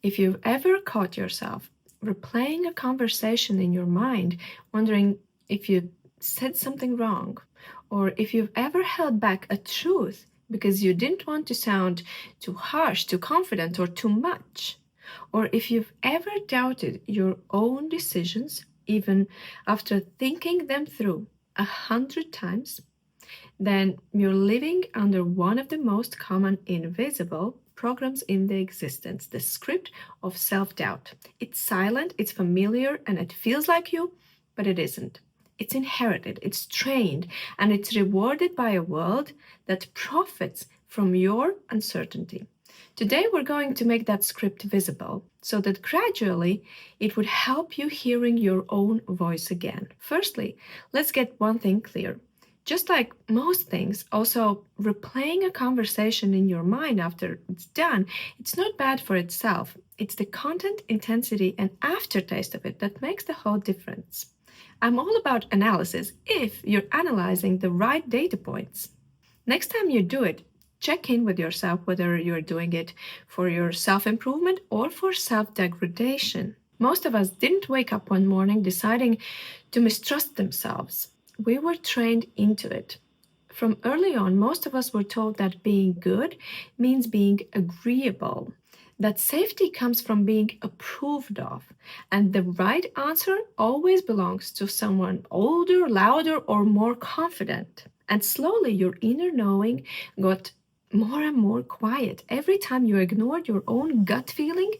If you've ever caught yourself replaying a conversation in your mind, wondering if you said something wrong, or if you've ever held back a truth because you didn't want to sound too harsh, too confident, or too much, or if you've ever doubted your own decisions, even after thinking them through 100 times, then you're living under one of the most common invisible programs in the existence, the script of self-doubt. It's silent, it's familiar, and it feels like you, but it isn't. It's inherited, it's trained, and it's rewarded by a world that profits from your uncertainty. Today, we're going to make that script visible so that gradually it would help you hearing your own voice again. Firstly, let's get one thing clear. Just like most things, also replaying a conversation in your mind after it's done, it's not bad for itself. It's the content, intensity, and aftertaste of it that makes the whole difference. I'm all about analysis if you're analyzing the right data points. Next time you do it, check in with yourself whether you're doing it for your self-improvement or for self-degradation. Most of us didn't wake up one morning deciding to mistrust themselves. We were trained into it. From early on, most of us were told that being good means being agreeable, that safety comes from being approved of, and the right answer always belongs to someone older, louder, or more confident. And slowly, your inner knowing got more and more quiet. Every time you ignored your own gut feeling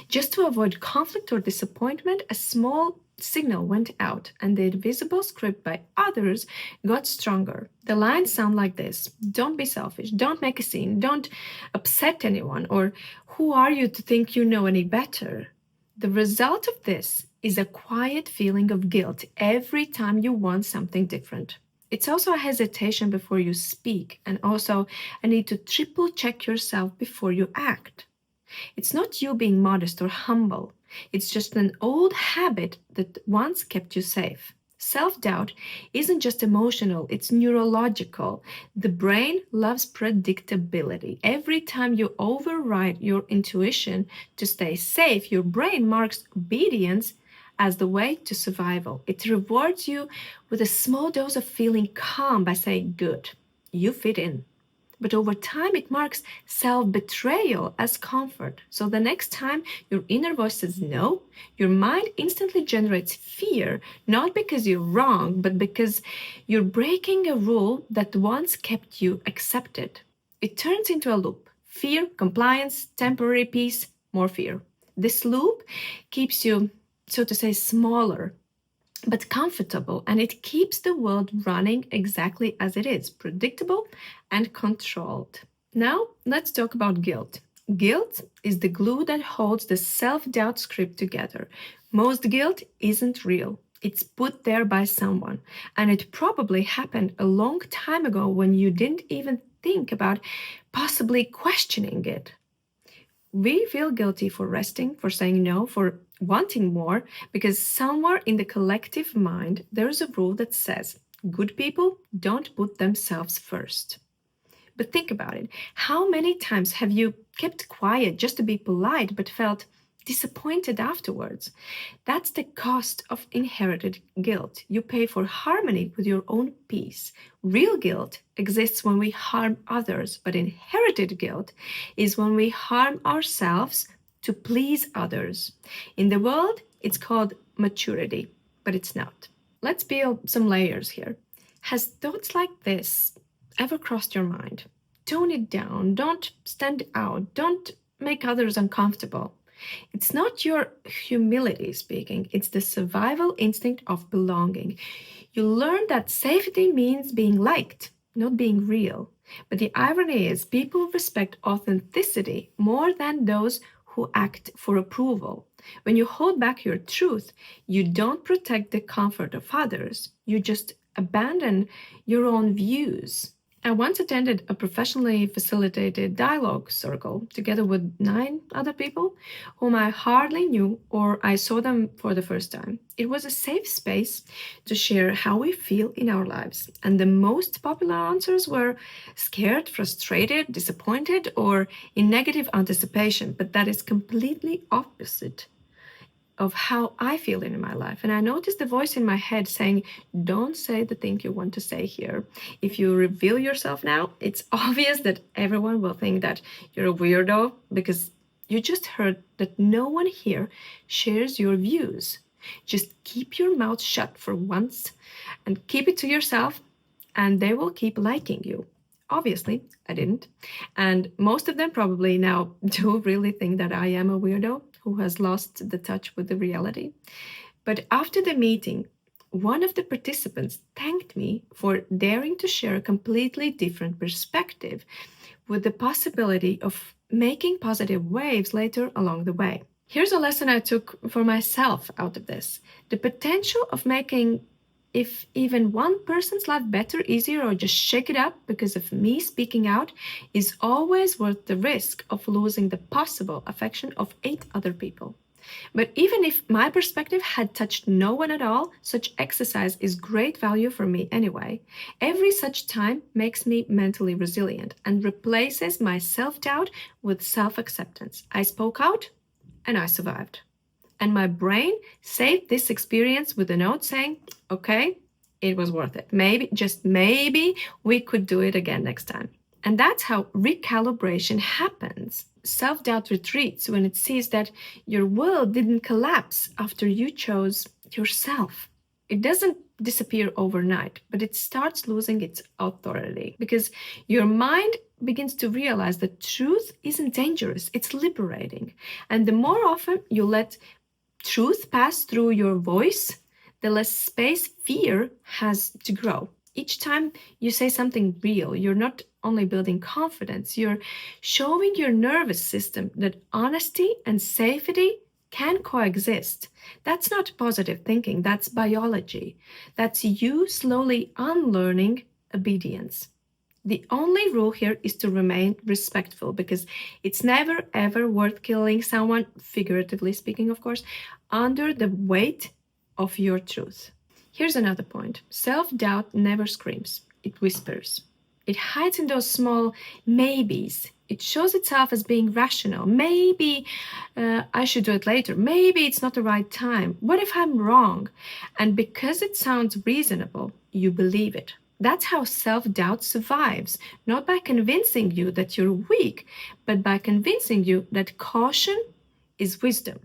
just to avoid conflict or disappointment, a small signal went out, and the invisible script by others got stronger. The lines sound like this: don't be selfish, don't make a scene, don't upset anyone, or who are you to think you know any better? The result of this is a quiet feeling of guilt every time you want something different. It's also a hesitation before you speak, and also a need to triple check yourself before you act. It's not you being modest or humble. It's just an old habit that once kept you safe. Self-doubt isn't just emotional, it's neurological. The brain loves predictability. Every time you override your intuition to stay safe, your brain marks obedience as the way to survival. It rewards you with a small dose of feeling calm by saying, good, you fit in. But over time, it marks self-betrayal as comfort. So the next time your inner voice says no, your mind instantly generates fear, not because you're wrong, but because you're breaking a rule that once kept you accepted. It turns into a loop. Fear, compliance, temporary peace, more fear. This loop keeps you, so to say, smaller, but comfortable, and it keeps the world running exactly as it is, predictable and controlled. Now, let's talk about guilt. Guilt is the glue that holds the self-doubt script together. Most guilt isn't real. It's put there by someone, and it probably happened a long time ago when you didn't even think about possibly questioning it. We feel guilty for resting, for saying no, for wanting more, because somewhere in the collective mind, there's a rule that says good people don't put themselves first. But think about it. How many times have you kept quiet just to be polite but felt disappointed afterwards? That's the cost of inherited guilt. You pay for harmony with your own peace. Real guilt exists when we harm others, but inherited guilt is when we harm ourselves to please others. In the world, it's called maturity, but it's not. Let's peel some layers here. Has thoughts like this ever crossed your mind? Tone it down. Don't stand out. Don't make others uncomfortable. It's not your humility speaking, it's the survival instinct of belonging. You learn that safety means being liked, not being real. But the irony is, people respect authenticity more than those who act for approval. When you hold back your truth, you don't protect the comfort of others, you just abandon your own views. I once attended a professionally facilitated dialogue circle together with 9 other people whom I hardly knew or I saw them for the first time. It was a safe space to share how we feel in our lives, and the most popular answers were scared, frustrated, disappointed, or in negative anticipation, but that is completely opposite of how I feel in my life. And I noticed the voice in my head saying, don't say the thing you want to say here. If you reveal yourself now, it's obvious that everyone will think that you're a weirdo because you just heard that no one here shares your views. Just keep your mouth shut for once and keep it to yourself, and they will keep liking you. Obviously, I didn't. And most of them probably now do really think that I am a weirdo who has lost the touch with the reality. But after the meeting, one of the participants thanked me for daring to share a completely different perspective with the possibility of making positive waves later along the way. Here's a lesson I took for myself out of this. The potential of making if even one person's life better, easier, or just shake it up because of me speaking out is always worth the risk of losing the possible affection of 8 other people. But even if my perspective had touched no one at all, such exercise is great value for me anyway. Every such time makes me mentally resilient and replaces my self-doubt with self-acceptance. I spoke out and I survived. And my brain saved this experience with a note saying, okay, it was worth it. Maybe, just maybe, we could do it again next time. And that's how recalibration happens. Self-doubt retreats when it sees that your will didn't collapse after you chose yourself. It doesn't disappear overnight, but it starts losing its authority because your mind begins to realize that truth isn't dangerous, it's liberating. And the more often you let truth pass through your voice, the less space fear has to grow. Each time you say something real, you're not only building confidence, you're showing your nervous system that honesty and safety can coexist. That's not positive thinking, that's biology. That's you slowly unlearning obedience. The only rule here is to remain respectful because it's never ever worth killing someone, figuratively speaking, of course, under the weight of your truth. Here's another point. Self-doubt never screams, it whispers. It hides in those small maybes. It shows itself as being rational. Maybe I should do it later. Maybe it's not the right time. What if I'm wrong? And because it sounds reasonable, you believe it. That's how self-doubt survives, not by convincing you that you're weak, but by convincing you that caution is wisdom.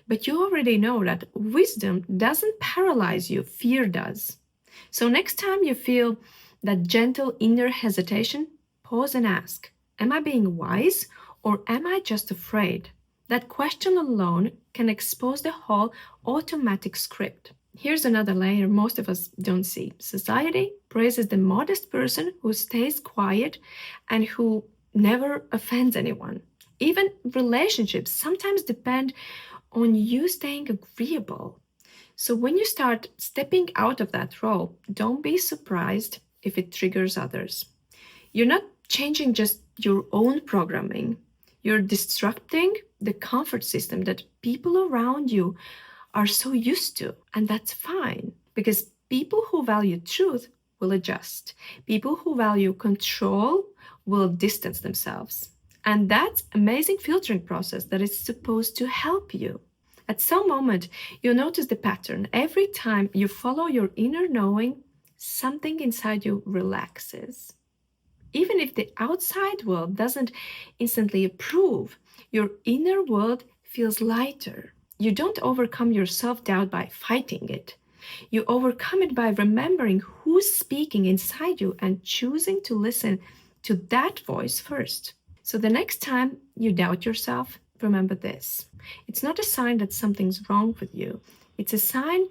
But you already know that wisdom doesn't paralyze you, fear does. So next time you feel that gentle inner hesitation, pause and ask, am I being wise or am I just afraid? That question alone can expose the whole automatic script. Here's another layer most of us don't see. Society praises the modest person who stays quiet and who never offends anyone. Even relationships sometimes depend on you staying agreeable. So when you start stepping out of that role, don't be surprised if it triggers others. You're not changing just your own programming. You're disrupting the comfort system that people around you are so used to. And that's fine because people who value truth will adjust. People who value control will distance themselves. And that's amazing filtering process that is supposed to help you. At some moment, you'll notice the pattern. Every time you follow your inner knowing, something inside you relaxes. Even if the outside world doesn't instantly approve, your inner world feels lighter. You don't overcome your self-doubt by fighting it. You overcome it by remembering who's speaking inside you and choosing to listen to that voice first. So the next time you doubt yourself, remember this. It's not a sign that something's wrong with you. It's a sign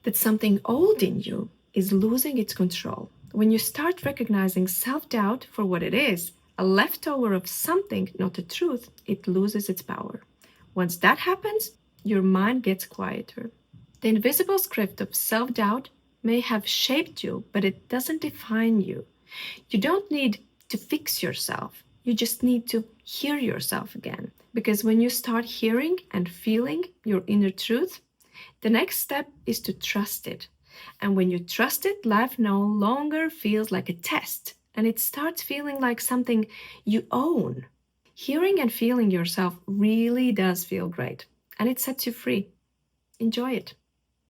that something old in you is losing its control. When you start recognizing self-doubt for what it is, a leftover of something, not the truth, it loses its power. Once that happens, your mind gets quieter. The invisible script of self-doubt may have shaped you, but it doesn't define you. You don't need to fix yourself. You just need to hear yourself again. Because when you start hearing and feeling your inner truth, the next step is to trust it. And when you trust it, life no longer feels like a test and it starts feeling like something you own. Hearing and feeling yourself really does feel great and it sets you free. Enjoy it.